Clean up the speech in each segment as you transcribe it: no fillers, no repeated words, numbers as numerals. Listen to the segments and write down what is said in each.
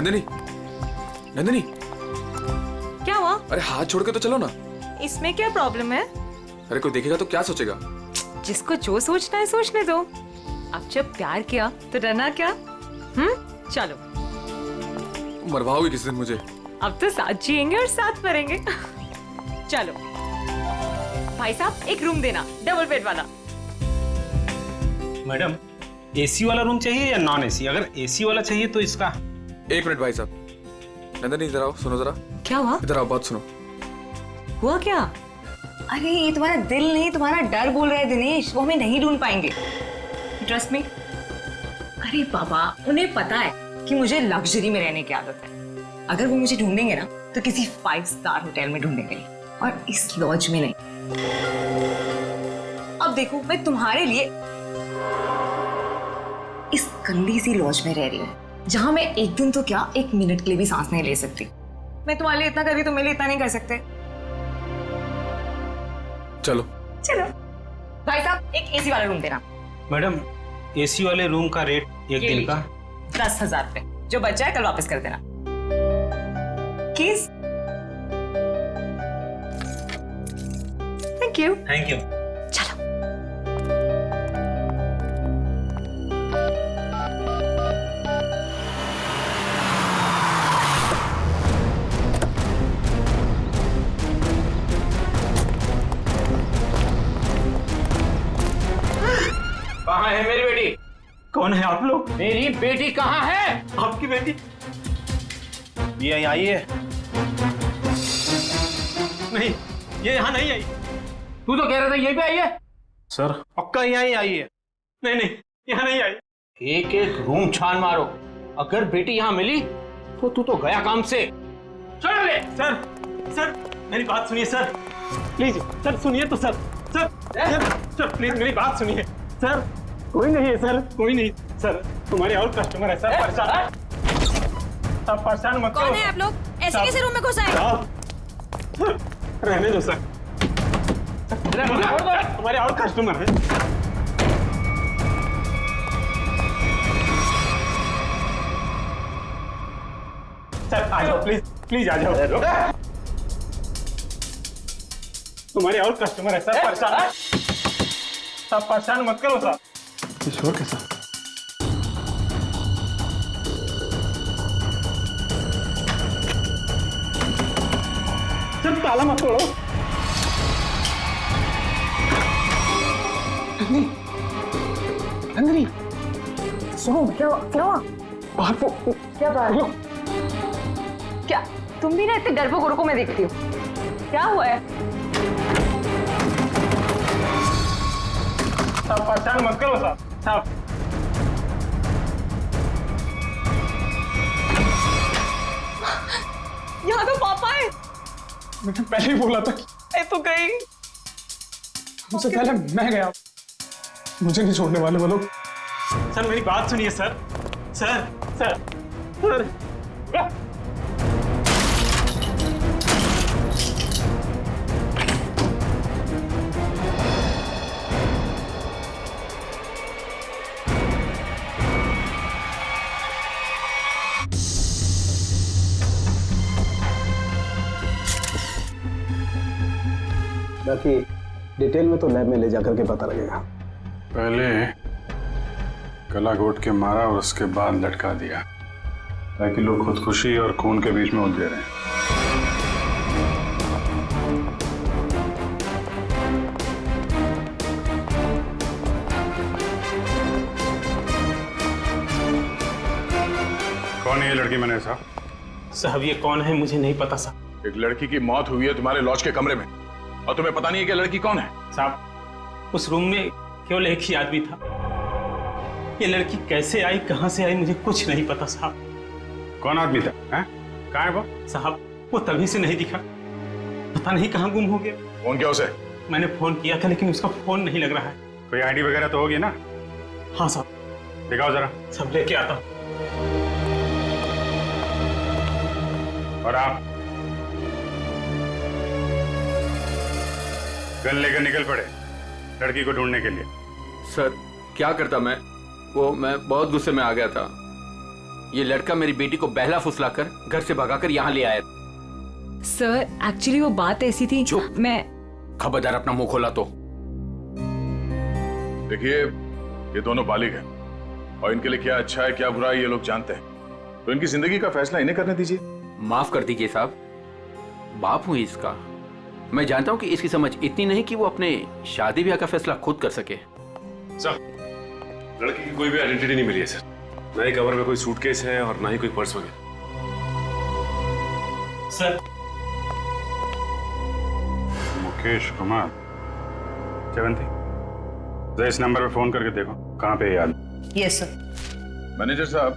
नंदिनी, नंदिनी, क्या हुआ? अरे हाथ छोड़ के तो चलो ना। इसमें क्या प्रॉब्लम है? अरे कोई देखेगा तो क्या सोचेगा? जिसको जो सोचना है सोचने दो। अब जब प्यार किया तो डरना क्या? चलो। मरवाओगी किसी दिन मुझे। अब तो साथ जिएंगे और साथ मरेंगे। चलो भाई साहब, एक रूम देना, डबल बेड वाला। मैडम, एसी वाला रूम चाहिए या नॉन एसी? अगर एसी वाला चाहिए तो इसका। एक मिनट भाई साहब। नंदिनी इधर आओ, सुनो जरा। क्या हुआ? इधर आओ, बात सुनो। हुआ क्या? अरे ये तुम्हारा दिल नहीं, तुम्हारा डर बोल रहा है दिनेश। वो हमें नहीं ढूंढ पाएंगे, ट्रस्ट मी। अरे बाबा, उन्हें पता है कि मुझे लग्जरी में रहने की आदत है। अगर वो मुझे ढूंढेंगे ना तो किसी 5 स्टार होटल में ढूंढेंगे, और इस लॉज में नहीं। अब देखो, मैं तुम्हारे लिए इस गंदी सी लॉज में रह रही हूँ, जहां मैं एक दिन तो क्या, 1 मिनट के लिए भी सांस नहीं ले सकती। मैं तुम्हारे लिए इतना कर रही, तो मेरे लिए इतना नहीं कर सकते? चलो चलो भाई साहब, एक एसी वाला रूम देना। मैडम, एसी वाले रूम का रेट एक दिन का 10,000 रुपए। जो बच जाए कल वापस कर देना। किस? Thank you. Thank you. चलो। कहाँ है मेरी बेटी? कौन है आप लोग? मेरी बेटी कहाँ है? आपकी बेटी ये आई है? नहीं, ये यहाँ नहीं आई। तू तो कह रहा था यहीं पे आई है। सर, पक्का यहाँ ही आई है। नहीं नहीं, यहाँ नहीं आई। एक एक रूम छान मारो, अगर बेटी यहाँ मिली तो तू तो गया काम से। चल ले। सर, सर मेरी बात सुनिए सर, प्लीज सर, सुनिए तो सर। सर, सर प्लीज मेरी बात सुनिए सर। कोई नहीं है सर, कोई नहीं सर, तुम्हारे और कस्टमर है सर। परेशान, आप परेशान मत करो। कौन है आप लोग? ऐसे कैसे रूम में घुस आए? रहने दो सर, हमारे और कस्टमर है। सर आ जाओ, प्लीज प्लीज आ जाओ। तुम्हारे और कस्टमर है सर। परेशान, आप परेशान मत करो सर। किशोर के साथ सर, ताला मत तोड़ो। नंदिनी, सुनो, क्या हुआ? बाहर को क्या बात? क्या तुम भी ना इतने डरपोक औरों को मैं देखती हूँ? क्या हुआ है? आप परेशान मत करो साहब। साहब, यहाँ तो पापा है। मैंने पहले ही बोला था कि मैं तो गई। मुझसे पहले मैं गया, मुझे नहीं छोड़ने वाले वो लोग। सर मेरी बात सुनिए सर। सर सर सर, बाकी डिटेल में तो लैब में ले जाकर के पता लगेगा। पहले गला घोट के मारा और उसके बाद लटका दिया, ताकि लोग खुदकुशी और खून के बीच में उलझे रहे। कौन है ये लड़की मैंने साहब? साहब ये कौन है मुझे नहीं पता साहब। एक लड़की की मौत हुई है तुम्हारे लॉज के कमरे में, और तुम्हें पता नहीं है कि लड़की कौन है? साहब उस रूम में केवल एक ही आदमी था। ये लड़की कैसे आई, कहां से आई, मुझे कुछ नहीं पता साहब। कौन आदमी था? कहाँ है वो? साहब वो तभी से नहीं दिखा, पता नहीं कहाँ गुम हो गया। फोन किया उसे? मैंने फोन किया था लेकिन उसका फोन नहीं लग रहा है। कोई आईडी वगैरह तो होगी ना? हाँ साहब। दिखाओ जरा। सब लेके आता हूँ। और आप गन लेकर निकल पड़े लड़की को ढूंढने के लिए। सर क्या करता मैं, वो मैं बहुत गुस्से में आ गया था। ये लड़का मेरी बेटी को बहला फुसलाकर घर से भगाकर यहाँ ले आया। सर एक्चुअली वो बात ऐसी थी। चुप। मैं खबरदार अपना मुंह खोला तो। देखिए, ये दोनों बालिग हैं और इनके लिए क्या अच्छा है क्या बुरा है ये लोग जानते हैं, तो इनकी जिंदगी का फैसला इन्हें करने दीजिए। माफ कर दीजिए साहब, बाप हूं इसका। मैं जानता हूं कि इसकी समझ इतनी नहीं कि वो अपने शादी ब्याह का फैसला खुद कर सके। सर, लड़की की कोई भी आइडेंटिटी नहीं मिली है सर। ना ही कवर में कोई सूटकेस है और ना ही कोई पर्स वगैरह। सर मुकेश कुमार 70। जरा इस नंबर पे फोन करके देखो कहाँ पे है याद। Yes sir. मैनेजर साहब,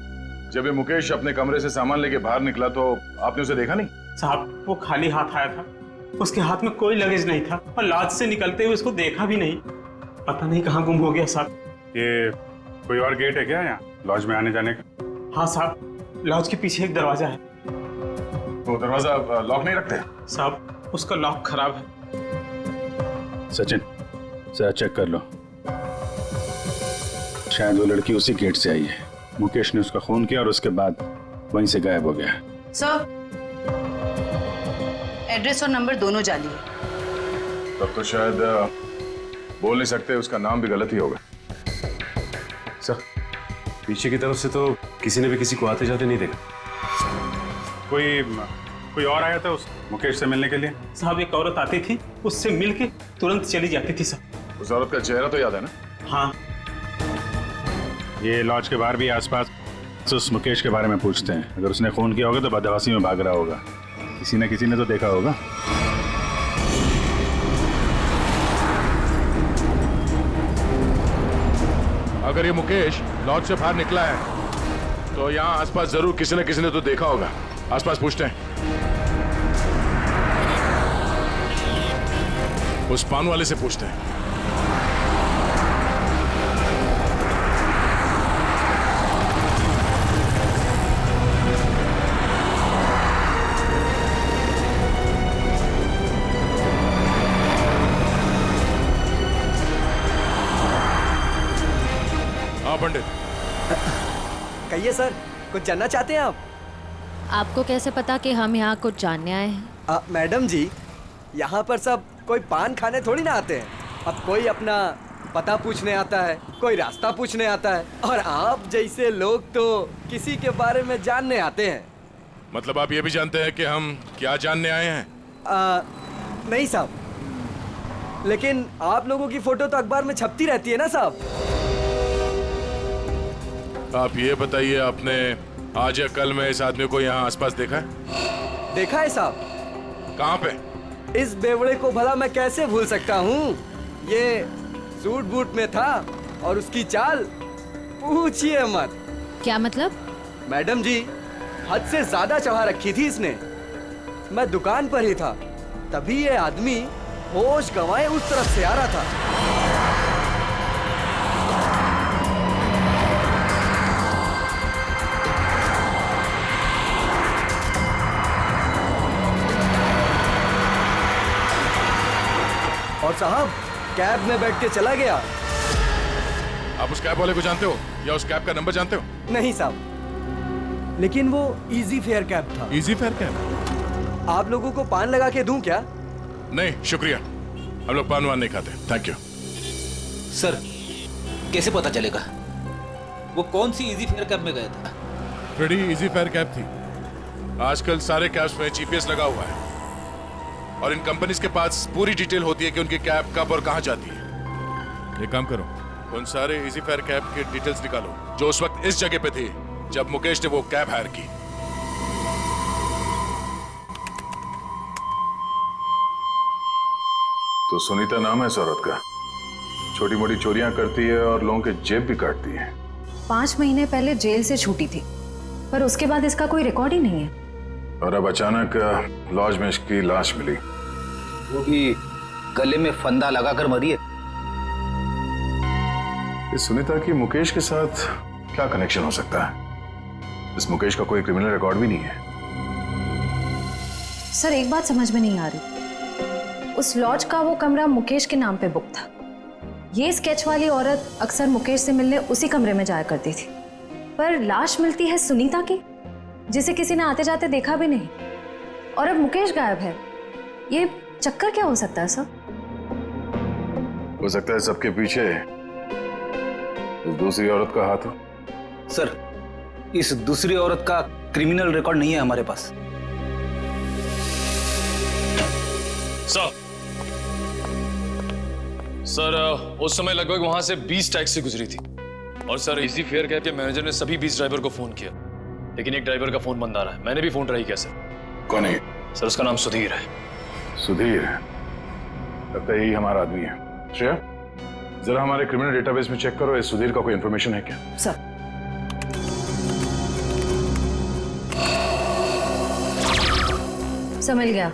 जब ये मुकेश अपने कमरे से सामान लेके बाहर निकला तो आपने उसे देखा नहीं? साहब, वो खाली हाथ आया था, उसके हाथ में कोई लगेज नहीं था और लॉज से निकलते हुए उसको देखा भी नहीं। पता नहीं कहाँ गुम हो गया साहब। ये कोई और गेट है क्या यहाँ लॉज में आने जाने का? हाँ साहब, लॉज के पीछे एक दरवाजा है। तो दरवाजा लॉक नहीं रखते? साहब, उसका लॉक खराब है। सचिन, जरा चेक कर लो, शायद वो लड़की उसी गेट से आई है। मुकेश ने उसका खून किया और उसके बाद वहीं से गायब हो गया। सर, एड्रेस और नंबर दोनों जाली है। तब तो शायद बोल नहीं सकते, उसका नाम भी गलत ही होगा। सर, पीछे की तरफ से तो किसी ने भी किसी को आते जाते नहीं देखा। कोई और आया था उस मुकेश से मिलने के लिए? साहब, एक औरत आती थी, उससे मिलके तुरंत चली जाती थी सर। उस औरत का चेहरा तो याद है ना? हाँ। ये लॉज के बाहर भी आसपास उस मुकेश के बारे में पूछते हैं। अगर उसने खून किया होगा तो बदहवासी में भाग रहा होगा, किसी न किसी ने तो देखा होगा। अगर ये मुकेश लॉज से बाहर निकला है तो यहाँ आसपास जरूर किसी न किसी ने तो देखा होगा। आसपास पूछते हैं। उस पान वाले से पूछते हैं। हाँ पंडित। कहिए सर, कुछ जानना चाहते हैं आप? आपको कैसे पता कि हम यहाँ कुछ जानने आए हैं? मैडम जी, यहाँ पर सब कोई पान खाने थोड़ी ना आते हैं। अब कोई अपना पता पूछने आता है, कोई रास्ता पूछने आता है, और आप जैसे लोग तो किसी के बारे में जानने आते हैं। मतलब आप ये भी जानते हैं कि हम क्या जानने आए हैं? नहीं साहब, लेकिन आप लोगों की फोटो तो अखबार में छपती रहती है ना साहब। आप ये बताइए, आपने आज या कल में इस आदमी को यहाँ आसपास देखा है? देखा है साहब। कहाँ पे? इस बेवड़े को भला मैं कैसे भूल सकता हूँ। ये सूट बूट में था और उसकी चाल पूछिए मत। क्या मतलब? मैडम जी, हद से ज्यादा चढ़ा रखी थी इसने। मैं दुकान पर ही था, तभी ये आदमी होश गंवाए उस तरफ से आ रहा था। और साहब, कैब में बैठ के चला गया। आप उस कैब वाले को जानते हो या उस कैब का नंबर जानते हो? नहीं साहब, लेकिन वो इजी फेयर कैब था। Easy fair cab? आप लोगों को पान लगा के दूं क्या? नहीं शुक्रिया, हम लोग पान वान नहीं खाते। Thank you. सर, कैसे पता चलेगा वो कौन सी इजी फेयर कैब में गया था? बड़ी इजी फेयर कैब थी। आजकल सारे कैब्स में जीपीएस लगा हुआ है और इन कंपनीज के पास पूरी डिटेल होती है कि उनकी कैब कब और कहां जाती है। एक काम करो, उन सारे इजी फेयर कैब के डिटेल्स निकालो जो उस वक्त इस जगह पे थी जब मुकेश ने वो कैब हायर की। तो सुनीता नाम है इस औरत का, छोटी मोटी चोरियां करती है और लोगों के जेब भी काटती है। 5 महीने पहले जेल से छूटी थी, पर उसके बाद इसका कोई रिकॉर्ड ही नहीं है। और अब अचानक लॉज में इसकी लाश मिली, वो भी गले में फंदा लगाकर मरी है। इस सुनीता की मुकेश के साथ क्या कनेक्शन हो सकता है? इस मुकेश का कोई क्रिमिनल रिकॉर्ड भी नहीं है। सर, एक बात समझ में नहीं आ रही। उस लॉज का वो कमरा मुकेश के नाम पे बुक था। ये स्केच वाली औरत अक्सर मुकेश से मिलने उसी कमरे में जाया करती थी, पर लाश मिलती है सुनीता की, जिसे किसी ने आते जाते देखा भी नहीं, और अब मुकेश गायब है। ये चक्कर क्या हो सकता है सर? हो सकता है सबके पीछे उस दूसरी औरत का हाथ हो। सर, इस दूसरी औरत का क्रिमिनल रिकॉर्ड नहीं है हमारे पास। सर, उस समय लगभग वहां से 20 टैक्सी गुजरी थी और सर इजी फेयर कैब के मैनेजर ने सभी 20 ड्राइवर को फोन किया, लेकिन एक ड्राइवर का फोन बंद आ रहा है। मैंने भी फोन ट्राई किया सर। कौन है? सर उसका नाम सुधीर है। सुधीर? लगता है यही हमारा आदमी है। श्रेया, जरा हमारे क्रिमिनल डेटाबेस में चेक करो, इस सुधीर का कोई इंफॉर्मेशन है क्या? सर समझ गया,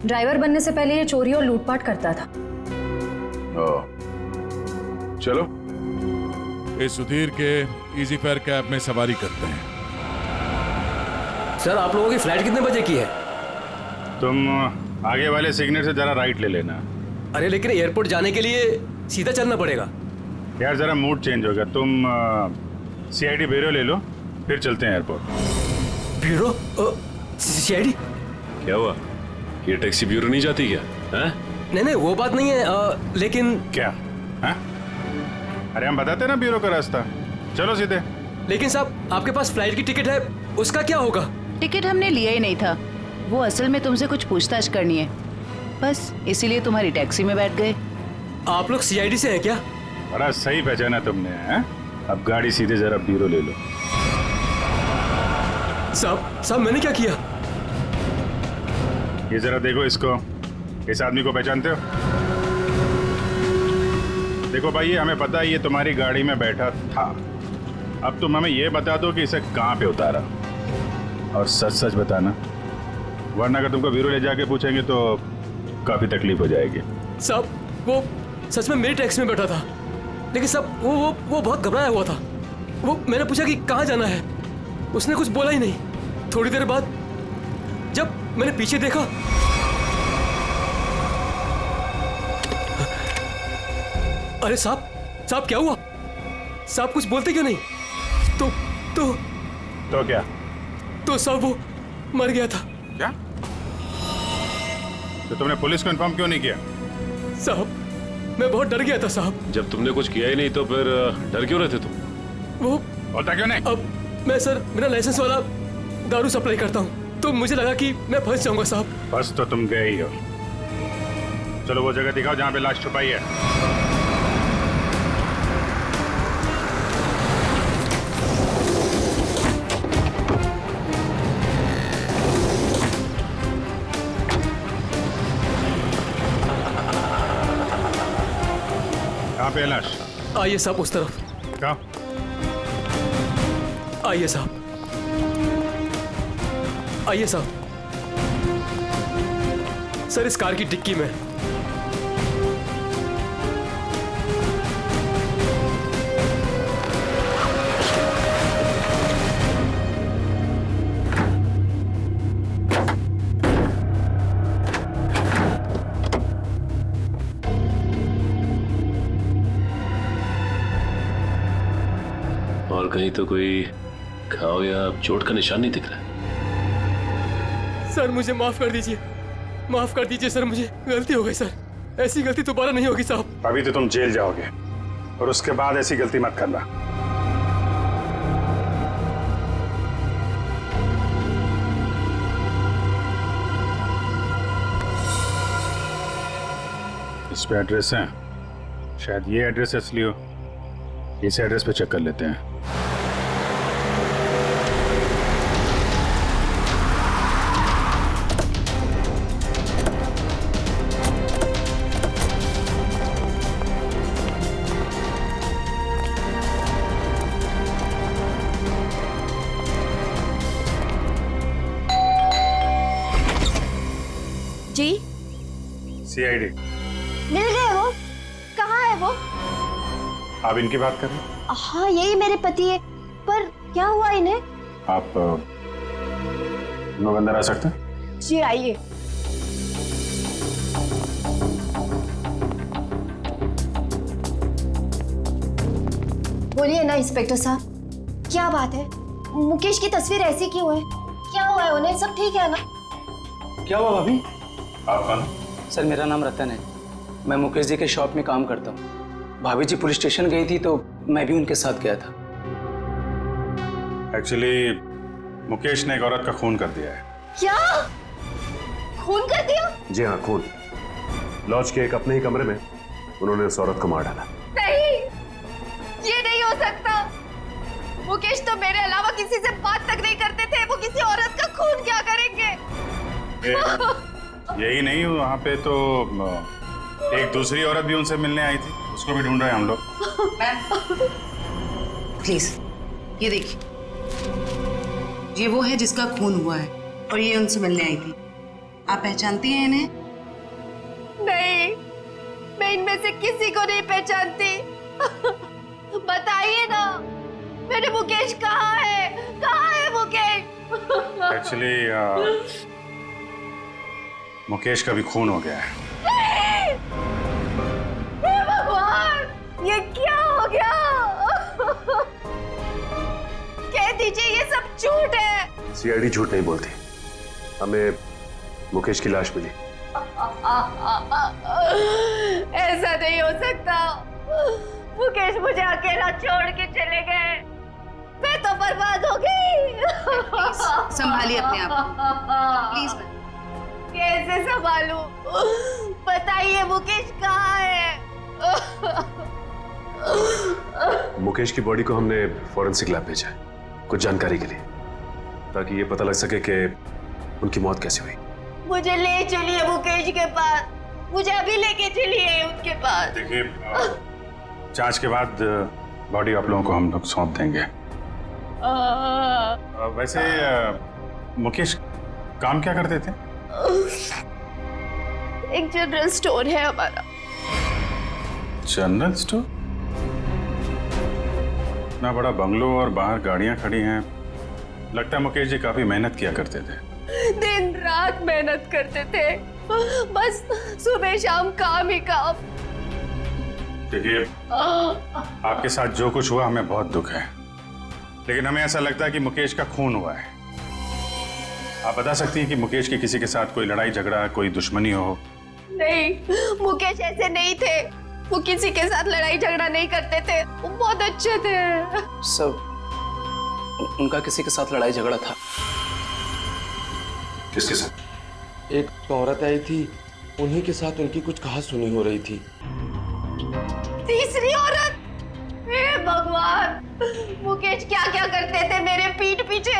ड्राइवर बनने से पहले ये चोरी और लूटपाट करता था। चलो इस सुधीर के इजी फेयर कैब में सवारी करते हैं। सर, आप लोगों की फ्लाइट कितने बजे की है? तुम आगे वाले सिग्नल से जरा राइट ले लेना। अरे लेकिन एयरपोर्ट जाने के लिए सीधा चलना पड़ेगा। यार जरा मूड चेंज होगा, तुम CID ब्यूरो ले लो, फिर चलते हैं एयरपोर्ट। ब्यूरो? CID? क्या हुआ? ये टैक्सी ब्यूरो नहीं जाती क्या? हैं? नहीं, वो बात नहीं है, लेकिन क्या है? अरे हम बताते ना ब्यूरो का रास्ता, चलो सीधे। लेकिन साहब, आपके पास फ्लाइट की टिकट है, उसका क्या होगा? टिकट हमने लिया ही नहीं था, वो असल में तुमसे कुछ पूछताछ करनी है, बस इसीलिए तुम्हारी टैक्सी में बैठ गए। आप लोग CID से हैं क्या? बड़ा सही पहचाना तुमने, हैं? अब गाड़ी सीधे जरा ब्यूरो ले लो। साहब मैंने क्या किया? ये जरा देखो इसको, इस आदमी को पहचानते हो? देखो भाई, हमें पता है ये तुम्हारी गाड़ी में बैठा था। अब तुम हमें ये बता दो कि इसे कहाँ पे उतारा, और सच सच बताना, वरना अगर तुमको ब्यूरो ले जाके पूछेंगे तो काफी तकलीफ हो जाएगी। साहब, वो सच में मेरी टैक्सी में बैठा था, लेकिन साहब वो बहुत घबराया हुआ था। वो मैंने पूछा कि कहाँ जाना है, उसने कुछ बोला ही नहीं। थोड़ी देर बाद जब मैंने पीछे देखा, अरे साहब क्या हुआ? साहब कुछ बोलते क्यों नहीं? तो क्या? तो साहब वो मर गया था। क्या? तो तुमने पुलिस को इन्फॉर्म क्यों नहीं किया? साहब मैं बहुत डर गया था साहब। जब तुमने कुछ किया ही नहीं तो फिर डर क्यों रहे थे तुम? वो होता क्यों नहीं? अब मैं सर बिना लाइसेंस वाला दारू सप्लाई करता हूँ, तो मुझे लगा कि मैं फंस जाऊंगा साहब। बस तो तुम गए ही हो। चलो वो जगह दिखाओ जहाँ पे लाश छुपाई है। कहाँ पे है लाश? आइए साहब उस तरफ। कहाँ? आइए साहब, आइए साहब। सर इस कार की डिक्की में। और कहीं तो कोई घाव या चोट का निशान नहीं दिख रहा है। सर मुझे माफ कर दीजिए, माफ कर दीजिए सर, मुझे गलती हो गई सर। ऐसी गलती दोबारा नहीं होगी साहब। अभी तो तुम जेल जाओगे और उसके बाद ऐसी गलती मत करना। इस पे एड्रेस है, शायद ये एड्रेस असली हो। इस एड्रेस पे चेक कर लेते हैं। जी CID मिल गए वो? कहाँ है वो? आप इनकी बात कर रहे हैं? हाँ यही मेरे पति है, पर क्या हुआ इन्हें? आप लोग अंदर आ सकते हैं? जी आइए। बोलिए ना इंस्पेक्टर साहब। क्या बात है? मुकेश की तस्वीर ऐसी क्यों है? क्या हुआ है उन्हें? सब ठीक है ना? क्या हुआ भाभी? आप कौन? सर मेरा नाम रतन है, मैं मुकेश जी के शॉप में काम करता हूँ। भाभी जी पुलिस स्टेशन गई थी तो मैं भी उनके साथ गया था। एक्चुअली मुकेश ने एक औरत का खून कर दिया है। क्या? खून कर दिया? जी हाँ, खून। लॉज के एक अपने ही कमरे में उन्होंने उस औरत को मार डाला। नहीं, ये नहीं हो सकता। मुकेश तो मेरे अलावा किसी से बात तक नहीं करते थे, वो किसी औरत का खून क्या करेंगे? यही नहीं, वहाँ पे तो एक दूसरी औरत भी उनसे मिलने आई थी, उसको भी ढूंढ रहे हैं हम लोग। प्लीज ये देखिए, ये वो है जिसका खून हुआ है और ये उनसे मिलने आई थी। आप पहचानती हैं इन्हें? नहीं, मैं इनमें से किसी को नहीं पहचानती। बताइए ना, मेरे मुकेश कहाँ है? कहाँ है मुकेश? एक्चुअली मुकेश का भी खून हो गया है। हे भगवान, ये क्या हो गया? कह दीजिए ये सब झूठ है। सीआईडी झूठ नहीं बोलती, हमें मुकेश की लाश मिली। ऐसा नहीं हो सकता। मुकेश मुझे अकेला छोड़ के चले गए, मैं तो बर्बाद हो गई। संभालिए अपने आप को, प्लीज। कैसे संभालूं? बताइए मुकेश कहाँ है? मुकेश की बॉडी को हमने फॉरेंसिक लैब भेजा है कुछ जानकारी के लिए, ताकि ये पता लग सके कि उनकी मौत कैसे हुई। मुझे ले चलिए मुकेश के पास, मुझे अभी लेके चलिए उनके पास। देखिए, जांच के बाद बॉडी आप लोगों को हम लोग सौंप देंगे। वैसे मुकेश काम क्या करते थे? एक जनरल स्टोर है हमारा। General store? इतना बड़ा बंगलो और बाहर गाड़ियां खड़ी हैं, लगता है मुकेश जी काफी मेहनत किया करते थे। दिन रात मेहनत करते थे, बस सुबह शाम काम ही काम। देखिए, आपके साथ जो कुछ हुआ हमें बहुत दुख है, लेकिन हमें ऐसा लगता है कि मुकेश का खून हुआ है। आप बता सकती हैं कि मुकेश की किसी के साथ कोई लड़ाई झगड़ा, कोई दुश्मनी हो? नहीं, मुकेश ऐसे नहीं थे। वो किसी के साथ लड़ाई झगड़ा नहीं करते थे, वो बहुत अच्छे थे। सब उनका किसी के साथ लड़ाई झगड़ा था। किसके साथ? एक औरत आई थी, उन्हीं के साथ उनकी कुछ कहा सुनी हो रही थी। तीसरी औरत? हे भगवान, मुकेश क्या क्या करते थे मेरे पीठ पीछे।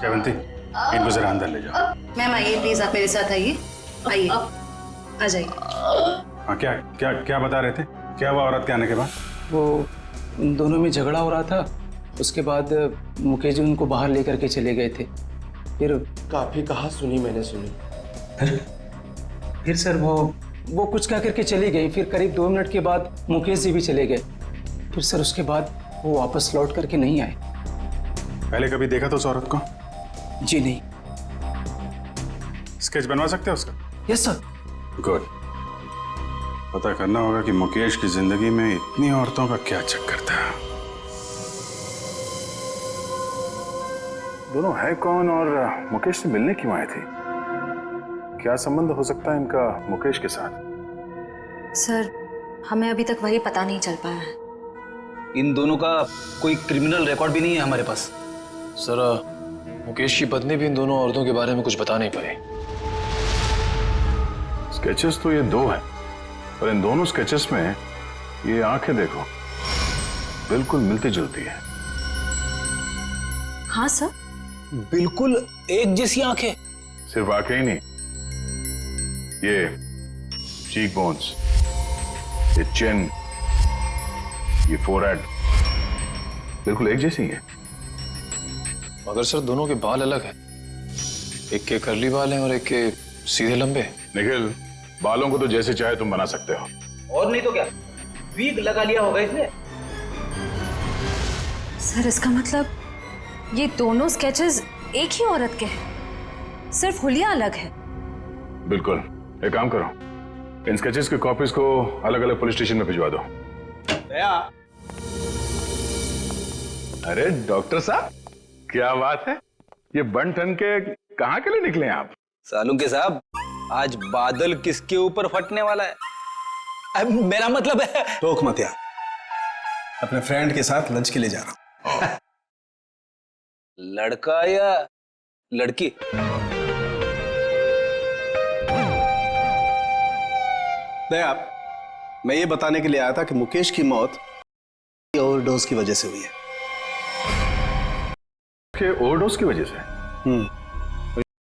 जयवंती, इनको जरा अंदर ले जाओ। मैम आइए प्लीज, आप मेरे साथ आइए। आइए, आ जाइए। हाँ, क्या क्या क्या बता रहे थे? क्या हुआ औरत के आने के बाद? वो उन दोनों में झगड़ा हो रहा था, उसके बाद मुकेश जी उनको बाहर लेकर के चले गए थे। फिर काफी कहा सुनी मैंने सुनी। फिर सर वो कुछ कह करके चली गई। फिर करीब 2 मिनट के बाद मुकेश जी भी चले गए। फिर सर उसके बाद वो वापस लौट करके नहीं आए। पहले कभी देखा था उस औरत को? जी नहीं। स्केच बनवा सकते हैं उसका? Yes sir. गुड। पता करना होगा कि मुकेश की जिंदगी में इतनी औरतों का क्या चक्कर था। दोनों है कौन और मुकेश से मिलने क्यों आए थे? क्या संबंध हो सकता है इनका मुकेश के साथ? सर, हमें अभी तक वही पता नहीं चल पाया है। इन दोनों का कोई क्रिमिनल रिकॉर्ड भी नहीं है हमारे पास। सर, मुकेश की पत्नी भी इन दोनों औरतों के बारे में कुछ बता नहीं पाई। स्केचेस तो ये 2 हैं, और इन दोनों स्केचेस में ये आंखें देखो, बिल्कुल मिलती जुलती है। हाँ सर, बिल्कुल एक जैसी आंखें। सिर्फ आंखें ही नहीं, ये चीक बोन्स, ये चिन, ये फोरहेड, बिल्कुल एक जैसी है। मगर सर, दोनों के बाल अलग हैं। एक के कर्ली बाल हैं और एक के सीधे लंबे। निखिल, बालों को तो जैसे चाहे तुम बना सकते हो, और नहीं तो क्या, वीग लगा लिया होगा इसने। सर इसका मतलब ये दोनों स्केचेस एक ही औरत के हैं, सिर्फ हुलिया अलग है। बिल्कुल। एक काम करो, इन स्केचेस की कॉपीज को अलग अलग पुलिस स्टेशन में भिजवा दो। अरे डॉक्टर साहब, क्या बात है, ये बन ठन के कहाँ के लिए निकले हैं आप? सालू के साहब, आज बादल किसके ऊपर फटने वाला है? मेरा मतलब है। टोक मत यार, अपने फ्रेंड के साथ लंच के लिए जा रहा हूं। लड़का या लड़की? नहीं आप, मैं ये बताने के लिए आया था कि मुकेश की मौत ओवरडोज की वजह से हुई है। ओवरडोज की वजह से?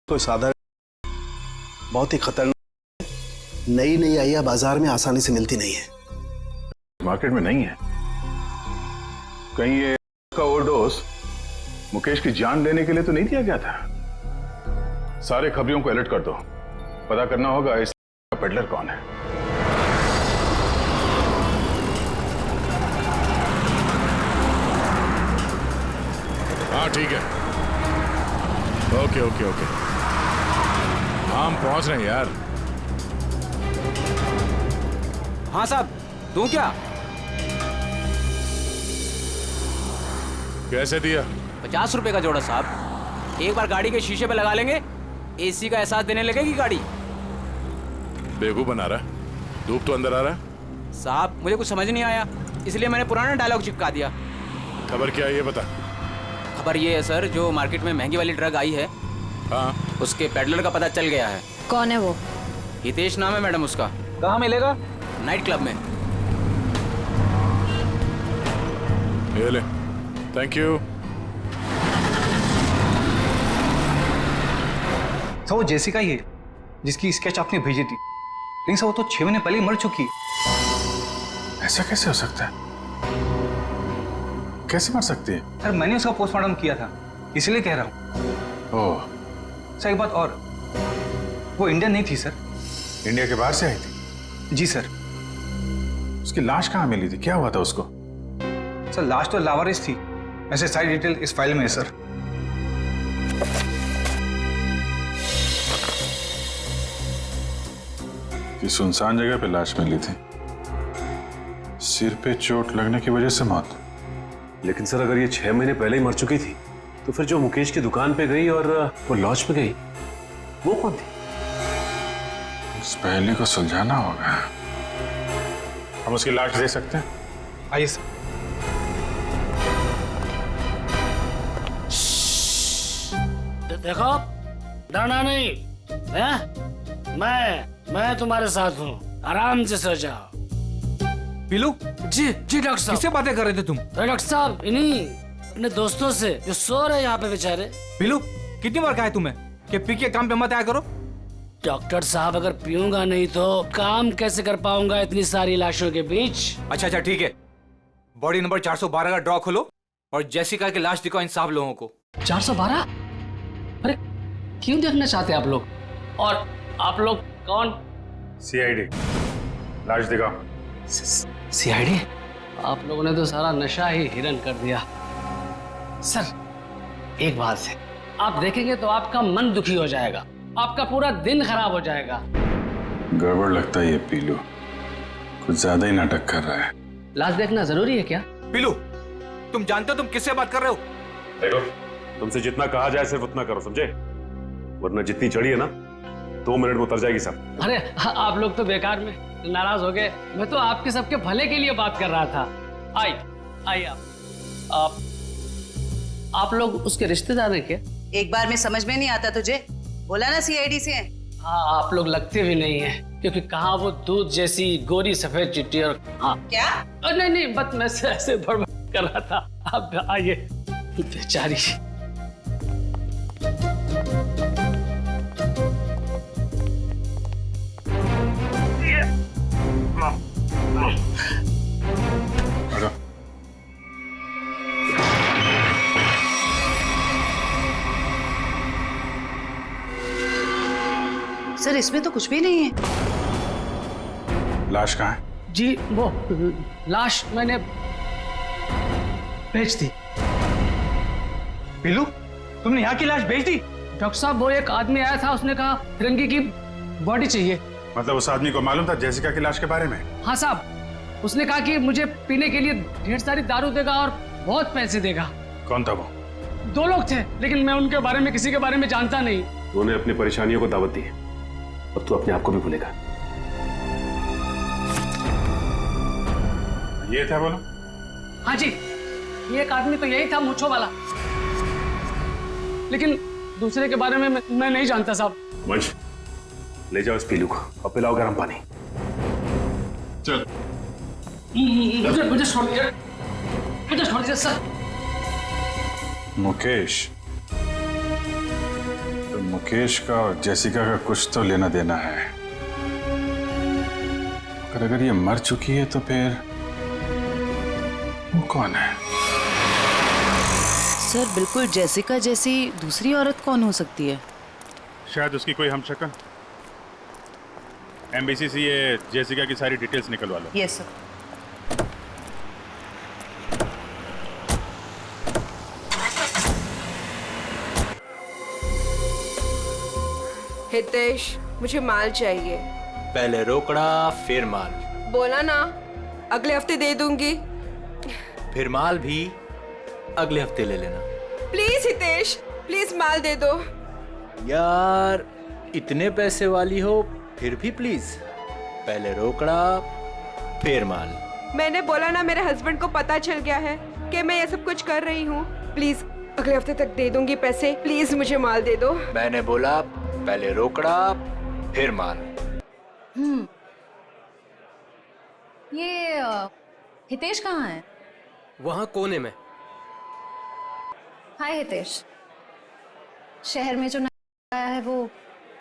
कोई साधारण, बहुत ही खतरनाक, नई नई आइया बाजार में आसानी से मिलती नहीं है। मार्केट में नहीं है? कहीं ये का ओवरडोज मुकेश की जान लेने के लिए तो नहीं दिया गया था? सारे खबरियों को अलर्ट कर दो, पता करना होगा इस पेडलर कौन है। हाँ ठीक है, ओके ओके ओके, हम पहुंच रहे हैं यार। हाँ साहब, दूं क्या? कैसे दिया? 50 रुपए का जोड़ा साहब। एक बार गाड़ी के शीशे पे लगा लेंगे, एसी का एहसास देने लगेगी गाड़ी। बेवकूफ बना रहा है, धूप तो अंदर आ रहा है। साहब मुझे कुछ समझ नहीं आया, इसलिए मैंने पुराना डायलॉग चिपका दिया। खबर क्या है ये बता। खबर ये है सर, जो मार्केट में महंगी वाली ड्रग आई है, हाँ, उसके पेडलर का पता चल गया है। कौन है वो? हितेश नाम है मैडम उसका। कहाँ मिलेगा? नाइट क्लब में। ये ले, थैंक यू। सर वो जेसिका ही है जिसकी स्केच आपने भेजी थी, लेकिन सर वो तो 6 महीने पहले ही मर चुकी। ऐसा कैसे हो सकता है? कैसे मर सकती है? सर मैंने उसका पोस्टमार्टम किया था, इसलिए कह रहा हूँ। ओह, सर एक बात और, वो इंडियन नहीं थी सर। इंडिया के बाहर से आई थी? जी सर। उसकी लाश कहाँ मिली थी, क्या हुआ था उसको? सर लाश तो लावारिस थी, ऐसे सारी डिटेल इस फाइल में है सर। कि सुनसान जगह पे लाश मिली थी, सिर पे चोट लगने की वजह से मौत। लेकिन सर अगर ये 6 महीने पहले ही मर चुकी थी, तो फिर जो मुकेश की दुकान पे गई और वो लॉज पे गई, वो कौन थी? उस पहले को सुलझाना होगा। हम उसकी लाश दे सकते हैं? आइए सर। देखो, डरना नहीं है? मैं तुम्हारे साथ हूँ, आराम से सो जाओ। पीलू? जी डॉक्टर साहब। किससे बातें कर रहे थे तुम? डॉक्टर साहब इन्हीं अपने दोस्तों से जो सो रहे यहाँ पे बेचारे। पीलू, कितनी बार कहा है तुम्हें कि पी के काम पे मत आया करो? डॉक्टर साहब अगर पीऊंगा नहीं तो काम कैसे कर पाऊंगा इतनी सारी लाशों के बीच? अच्छा ठीक है, बॉडी नंबर 412 का ड्रॉ खोलो और जेसिका की लाश दिखाओ इन सब लोगों को। 412? अरे क्यों देखना चाहते हैं आप लोग? और आप लोग कौन? CID, लाश दिखाओ। CID? आप लोगों ने तो सारा नशा ही हिरन कर दिया। सर एक बात है, आप देखेंगे तो आपका मन दुखी हो जाएगा, आपका पूरा दिन खराब हो जाएगा। गड़बड़ लगता है ये पीलू, कुछ ज्यादा ही नाटक कर रहा है। लाश देखना जरूरी है क्या? पीलू, तुम जानते हो तुम किससे बात कर रहे हो? देखो, तुमसे जितना कहा जाए सिर्फ उतना करो, समझे? वरना जितनी चढ़ी है ना, 2 मिनट में उतर जाएगी सब। अरे आप लोग तो बेकार में नाराज हो गए, मैं तो आपके सबके भले के लिए बात कर रहा था। आइए आप लोग उसके रिश्तेदार हैं क्या? एक बार में समझ में नहीं आता तुझे? बोला ना CID से हैं। हाँ, आप लोग लगते भी नहीं हैं, क्योंकि कहाँ वो दूध जैसी गोरी सफेद चिट्ठी और हाँ क्या? नहीं बस मैं ऐसे बड़बड़ कर रहा था। आप आइए, बेचारी। सर इसमें तो कुछ भी नहीं है। लाश कहाँ है? जी वो लाश मैंने भेज दी। पीलू, तुमने यहाँ की लाश भेज दी? डॉक्टर साहब वो एक आदमी आया था, उसने कहा तिरंगी की बॉडी चाहिए। मतलब उस आदमी को मालूम था जेसिका की लाश के बारे में? हाँ साहब, उसने कहा कि मुझे पीने के लिए ढेर सारी दारू देगा और बहुत पैसे देगा। कौन था वो? 2 लोग थे, लेकिन मैं उनके बारे में किसी के बारे में जानता नहीं। उन्होंने अपनी परेशानियों को दावत दी है और तू अपने आप को भी भूलेगा। ये था बोलो? हाँ जी, ये एक आदमी तो यही था, मूंछों वाला, लेकिन दूसरे के बारे में मैं नहीं जानता साहब। वंश, ले जाओ इस पीलू को और पिलाओ गर्म पानी। चल। मुझे छोड़ दीजिए, मुझे छोड़ दीजिए सर। मुकेश, तो मुकेश का और जेसिका का कुछ तो लेना देना है। अगर ये मर चुकी है तो फिर वो कौन है? सर बिल्कुल जेसिका जैसी दूसरी औरत कौन हो सकती है? शायद उसकी कोई हमशक्ल। एमबीसी से ये जेसिका की सारी डिटेल्स निकलवा लो। Yes sir. हितेश, मुझे माल चाहिए। पहले रोकड़ा फिर माल। बोला ना, अगले हफ्ते दे दूंगी। फिर माल भी अगले हफ्ते ले लेना। प्लीज हितेश, प्लीज माल दे दो। यार इतने पैसे वाली हो फिर भी प्लीज, पहले रोकड़ा फिर माल। मैंने बोला ना, मेरे हस्बैंड को पता चल गया है कि मैं ये सब कुछ कर रही हूँ। प्लीज अगले हफ्ते तक दे दूंगी पैसे। प्लीज मुझे माल दे दो। मैंने बोला पहले रोकड़ा फिर माल। ये हितेश कहाँ है? वहाँ कोने में। हाय हितेश, शहर में जो नया आया है वो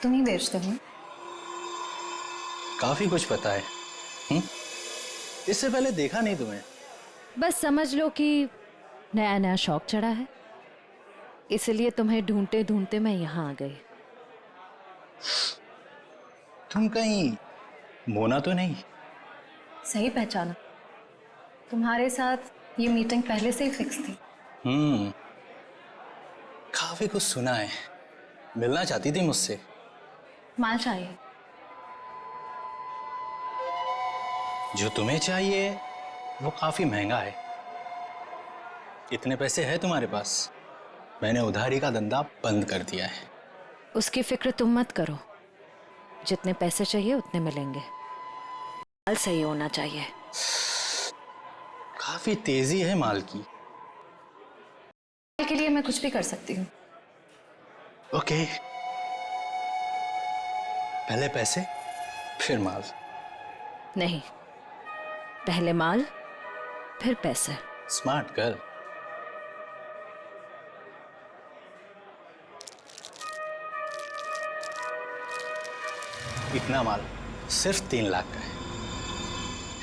तुम ही बेचते हो? काफी कुछ पता है। इससे पहले देखा नहीं तुम्हें। बस समझ लो कि नया नया शौक चढ़ा है, इसलिए तुम्हें ढूंढते ढूंढते मैं यहाँ आ गई। तुम कहीं मोना तो नहीं? सही पहचाना, तुम्हारे साथ ये मीटिंग पहले से ही फिक्स थी। काफी कुछ सुना है। मिलना चाहती थी मुझसे। माल चाहिए। जो तुम्हें चाहिए वो काफी महंगा है। इतने पैसे है तुम्हारे पास? मैंने उधारी का धंधा बंद कर दिया है। उसकी फिक्र तुम मत करो, जितने पैसे चाहिए उतने मिलेंगे। माल सही होना चाहिए। काफी तेजी है माल की। माल के लिए मैं कुछ भी कर सकती हूँ। ओके, पहले पैसे फिर माल। नहीं, पहले माल फिर पैसे। Smart girl. इतना माल सिर्फ 3 लाख का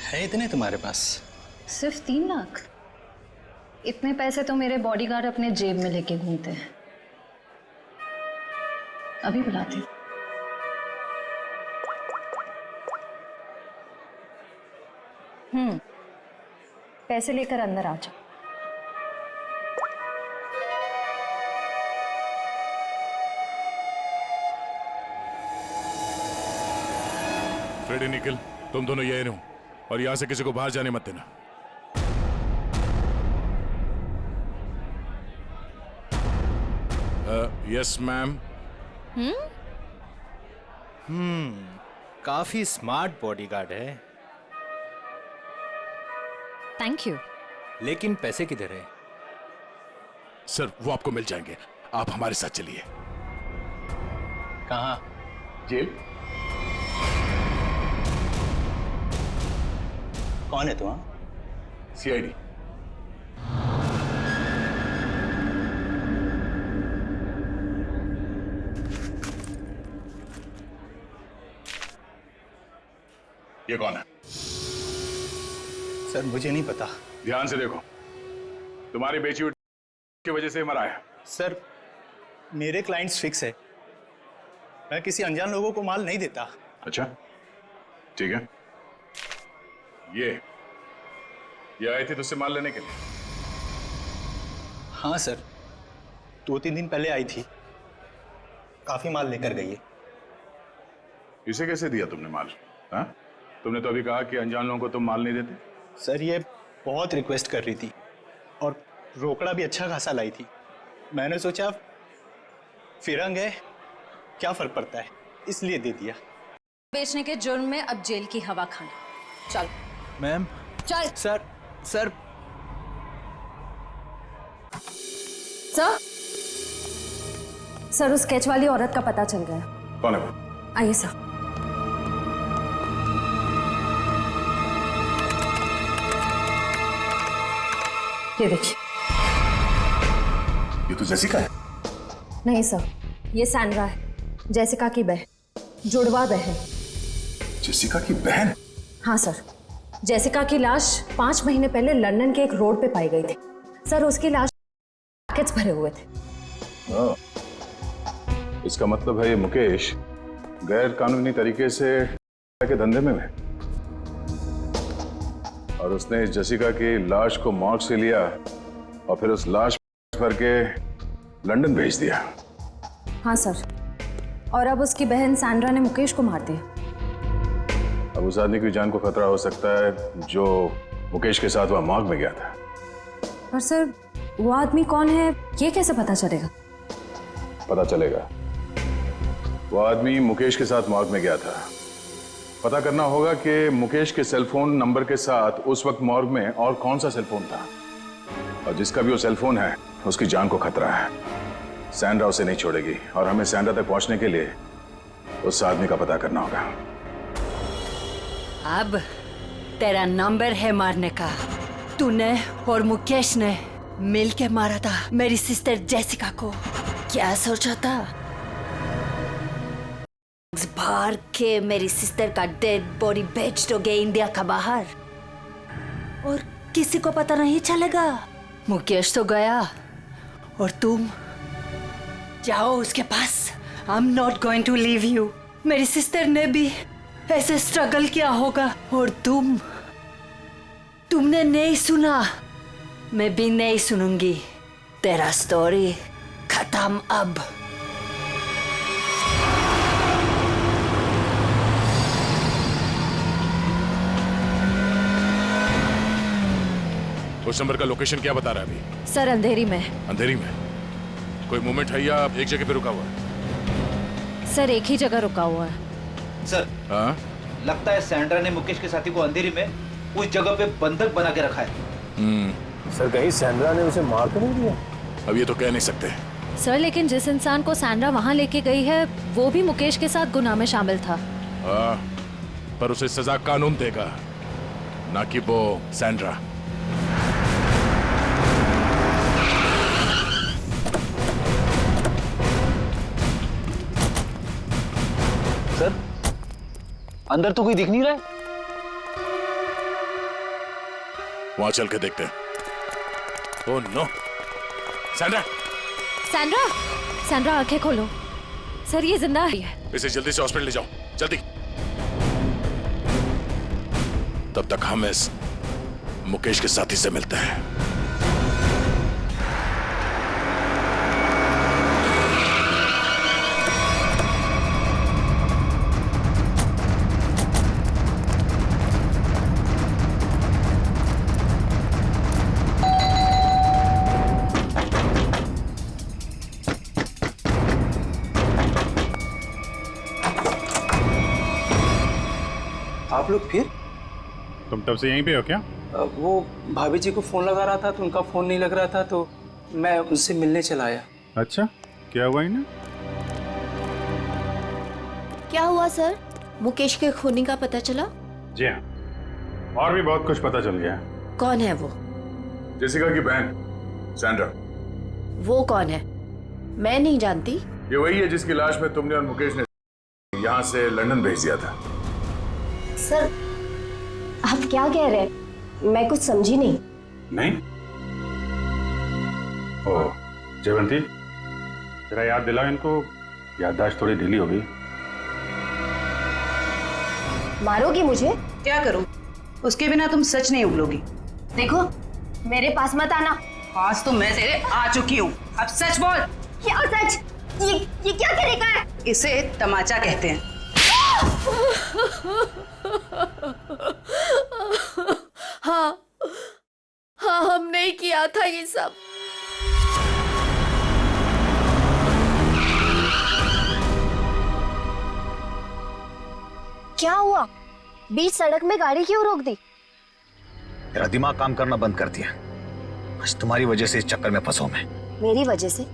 है इतने तुम्हारे पास? सिर्फ 3 लाख? इतने पैसे तो मेरे बॉडीगार्ड अपने जेब में लेके घूमते हैं। अभी बुलाती हूँ। पैसे लेकर अंदर आ जाओ। फ्रेडी, निकल, तुम दोनों यहीं रहो और यहां से किसी को बाहर जाने मत देना। Yes ma'am. काफी स्मार्ट बॉडीगार्ड है। Thank you. लेकिन पैसे किधर है? सर वो आपको मिल जाएंगे, आप हमारे साथ चलिए। कहाँ? जेल। कौन है तुम? सीआईडी। ये कौन है? सर मुझे नहीं पता। ध्यान से देखो, तुम्हारी बेची हुई की वजह से मरा है। सर मेरे क्लाइंट्स फिक्स है, मैं किसी अनजान लोगों को माल नहीं देता। अच्छा ठीक है। ये आई थी तुझसे माल लेने के लिए? हाँ सर, 2-3 दिन पहले आई थी, काफी माल लेकर गई है। इसे कैसे दिया तुमने माल? हाँ, तुमने तो अभी कहा कि अनजान लोगों को तुम माल नहीं देते। सर ये बहुत रिक्वेस्ट कर रही थी और रोकड़ा भी अच्छा खासा लाई थी। मैंने सोचा फिरंग है, क्या फर्क पड़ता है, इसलिए दे दिया। बेचने के जुर्म में अब जेल की हवा खाना। चल मैम। चल। सर सर सर उस स्केच वाली औरत का पता चल गया। कौन है वो? आइए सर। ये देखिए। ये तो जेसिका है। नहीं सर, ये सैंड्रा है, जेसिका की बहन, जुड़वा बहन। जेसिका की बहन? हाँ सर, जेसिका की लाश 5 महीने पहले लंदन के एक रोड पे पाई गई थी। सर उसकी लाश पैकेट्स भरे हुए थे। इसका मतलब है ये मुकेश गैर कानूनी तरीके से के धंधे में है और उसने इस जेसिका की लाश को मॉर्ग से लिया और फिर उस लाश भर के लंदन भेज दिया। हाँ सर, और अब उसकी बहन सैंड्रा ने मुकेश को मार दिया। अब उस आदमी की जान को खतरा हो सकता है जो मुकेश के साथ वह मॉर्ग में गया था। पर सर वो आदमी कौन है ये कैसे पता चलेगा? पता चलेगा। वो आदमी मुकेश के साथ मॉर्ग में गया था। पता करना होगा कि मुकेश के सेलफोन नंबर के साथ उस वक्त मॉर्ग में और कौन सा सेलफोन था, और जिसका भी वो सेलफोन है उसकी जान को खतरा है। सैंड्रा उसे नहीं छोड़ेगी और हमें सैंड्रा तक पहुंचने के लिए उस आदमी का पता करना होगा। अब तेरा नंबर है मारने का। तूने और मुकेश ने मिलके मारा था मेरी सिस्टर जेसिका को। क्या सोचा था? बाहर के मेरी सिस्टर का डेड बॉडी बेच दोगे इंडिया का बाहर और किसी को पता नहीं चलेगा। मुकेश तो गया और तुम जाओ उसके पास। I am not going to leave you. मेरी सिस्टर ने भी ऐसे स्ट्रगल किया होगा और तुमने नहीं सुना, मैं भी नहीं सुनूंगी। तेरा स्टोरी खत्म अब। उस नंबर का लोकेशन क्या बता रहा है अभी? सर अंधेरी में। अंधेरी में? कोई मूवमेंट है या एक जगह पे रुका हुआ है? सर एक ही जगह रुका हुआ है। सर हाँ? लगता है सैंड्रा ने मुकेश के साथी को अंधेरी में उस जगह पे बंधक बना के रखा है। सर कहीं सैंड्रा ने उसे मार तो नहीं दिया? अब ये तो कह नहीं सकते। सर लेकिन जिस इंसान को सैंड्रा वहां लेके गई है वो भी मुकेश के साथ गुनाह में शामिल था। हाँ, पर उसे सजा कानून देगा, ना कि वो सैंड्रा। सर अंदर तो कोई दिख नहीं रहा है। वहां चल के देखते हैं। Oh no, Sandra! Sandra! Sandra आंखें खोलो। सर ये जिंदा है। इसे जल्दी से हॉस्पिटल ले जाओ, जल्दी। तब तक हम इस मुकेश के साथी से मिलते हैं। आप लोग फिर? तुम तब से यहीं पे हो क्या? वो भाभी जी को फोन लगा रहा था तो उनका फोन नहीं लग रहा था तो मैं उनसे मिलने चला आया। अच्छा, क्या हुआ इन्हें? क्या हुआ सर? मुकेश के खूनी का पता चला? जी हाँ, और भी बहुत कुछ पता चल गया। कौन है वो? जेसिका की बहन सैंड्रा। वो कौन है? मैं नहीं जानती। ये वही है जिसकी लाश में तुमने और मुकेश ने यहाँ से लंदन भेज दिया था। सर आप क्या कह रहे हैं? मैं कुछ समझी नहीं। नहीं? ओह जयवंती, जरा याद दिलाओ इनको, याददाश्त थोड़ी ढीली हो गई। मारोगी मुझे? क्या करूं? उसके बिना तुम सच नहीं उगलोगी। देखो मेरे पास मत आना। आज तो मैं तेरे आ चुकी हूँ, अब सच बोल। क्या सच? ये क्या तरीका है? इसे तमाचा कहते हैं। हाँ हाँ हमने ही किया था ये सब। क्या हुआ? बीच सड़क में गाड़ी क्यों रोक दी? तेरा दिमाग काम करना बंद कर दिया। आज तुम्हारी वजह से इस चक्कर में फंसा मैं। मेरी वजह से?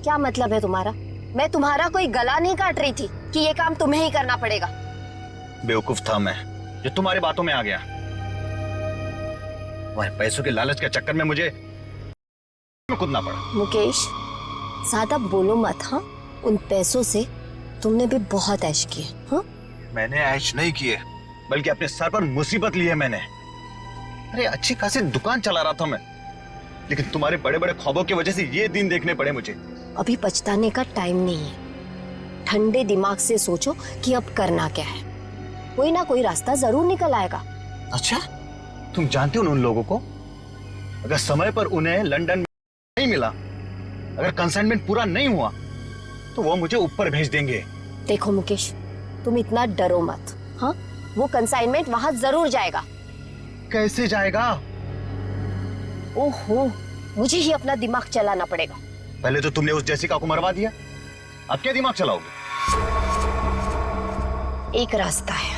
क्या मतलब है तुम्हारा? मैं तुम्हारा कोई गला नहीं काट रही थी कि ये काम तुम्हें ही करना पड़ेगा। बेवकूफ था मैं जो तुम्हारी बातों में आ गया। तुम्हारे पैसों के लालच के चक्कर में मुझे कूदना पड़ा। मुकेश, ज्यादा बोलो मत। हाँ, उन पैसों से तुमने भी बहुत ऐश किए। हाँ, मैंने ऐश नहीं किए, बल्कि अपने सर पर मुसीबत ली है मैंने। अरे अच्छी खासी दुकान चला रहा था मैं, लेकिन तुम्हारे बड़े बड़े ख्वाबों की वजह से ये दिन देखने पड़े मुझे। अभी पछताने का टाइम नहीं है। ठंडे दिमाग से सोचो कि अब करना क्या है। कोई ना कोई रास्ता जरूर निकल आएगा। अच्छा, तुम जानते हो उन लोगों को? अगर समय पर उन्हें लंदन में नहीं मिला, अगर कंसाइनमेंट पूरा नहीं हुआ, तो वो मुझे ऊपर भेज देंगे। देखो मुकेश, तुम इतना डरो मत। हाँ, वो कंसाइनमेंट वहां जरूर जाएगा। कैसे जाएगा? ओहो, मुझे ही अपना दिमाग चलाना पड़ेगा। पहले तो तुमने उस जेसिका को मरवा दिया, अब क्या दिमाग चलाओगे? एक रास्ता है।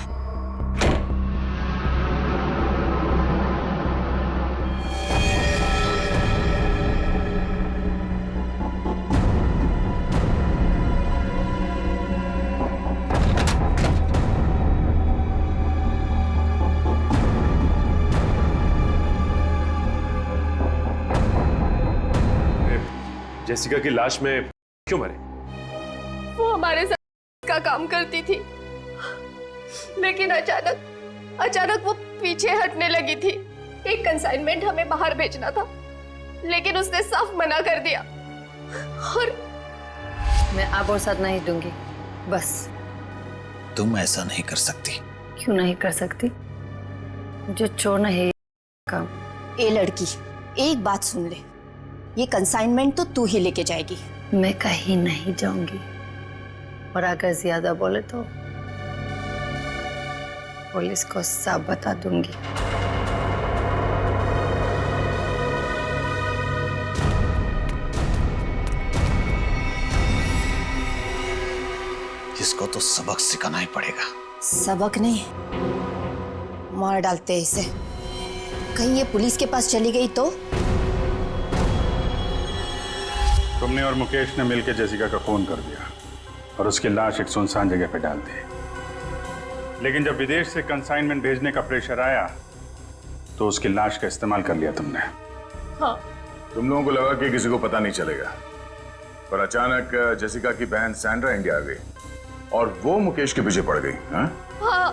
जेसिका की लाश में क्यों मरे? वो हमारे साथ का काम करती थी, लेकिन अचानक वो पीछे हटने लगी थी। एक कंसाइनमेंट हमें बाहर भेजना था, लेकिन उसने साफ मना कर दिया। और मैं आप और साथ नहीं दूंगी, बस। तुम ऐसा नहीं कर सकती। क्यों नहीं कर सकती? मुझे छोड़ना है काम। ए लड़की, एक बात सुन ले, ये कंसाइनमेंट तो तू ही लेके जाएगी। मैं कहीं नहीं जाऊंगी, और अगर ज्यादा बोले तो पुलिस को सब बता दूंगी। इसको तो सबक सिखाना ही पड़ेगा। सबक नहीं, मार डालते हैं इसे। कहीं ये पुलिस के पास चली गई तो? तुमने और मुकेश ने मिलकर जेसिका का खून कर दिया और उसकी लाश एक सुनसान जगह पे डाल दी। लेकिन जब विदेश से कंसाइनमेंट भेजने का प्रेशर आया तो उसकी लाश का इस्तेमाल कर लिया तुमने। हाँ। तुम लोगों को लगा कि किसी को पता नहीं चलेगा, पर अचानक जेसिका की बहन सैंड्रा इंडिया आ गई और वो मुकेश के पीछे पड़ गई। हाँ,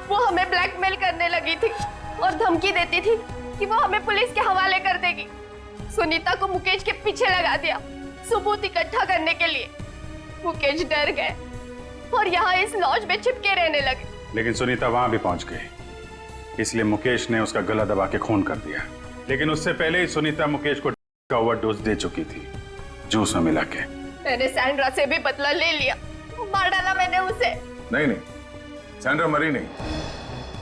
वो हमें ब्लैकमेल करने लगी थी और धमकी देती थी कि वो हमें पुलिस के हवाले कर देगी। सुनीता को मुकेश के पीछे लगा दिया सबूत इकट्ठा करने के लिए। मुकेश डर गए और यहाँ इस लॉज में छिपके रहने लगे। लेकिन सुनीता वहां भी पहुंच गई, इसलिए मुकेश ने उसका गला दबा के खून कर दिया। लेकिन उससे पहले ही सुनीता मुकेश को का ओवरडोज दे चुकी थी, जूस में मिला के। मैंने सैंड्रा से भी बदला ले लिया, मार डाला मैंने उसे। नहीं, सैंड्रा मरी नहीं,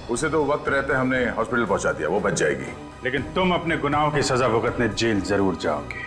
उसे तो वक्त रहते हमने हॉस्पिटल पहुंचा दिया, वो बच जाएगी। लेकिन तुम अपने गुनाहों की सजा भुगतने जेल जरूर जाओगे।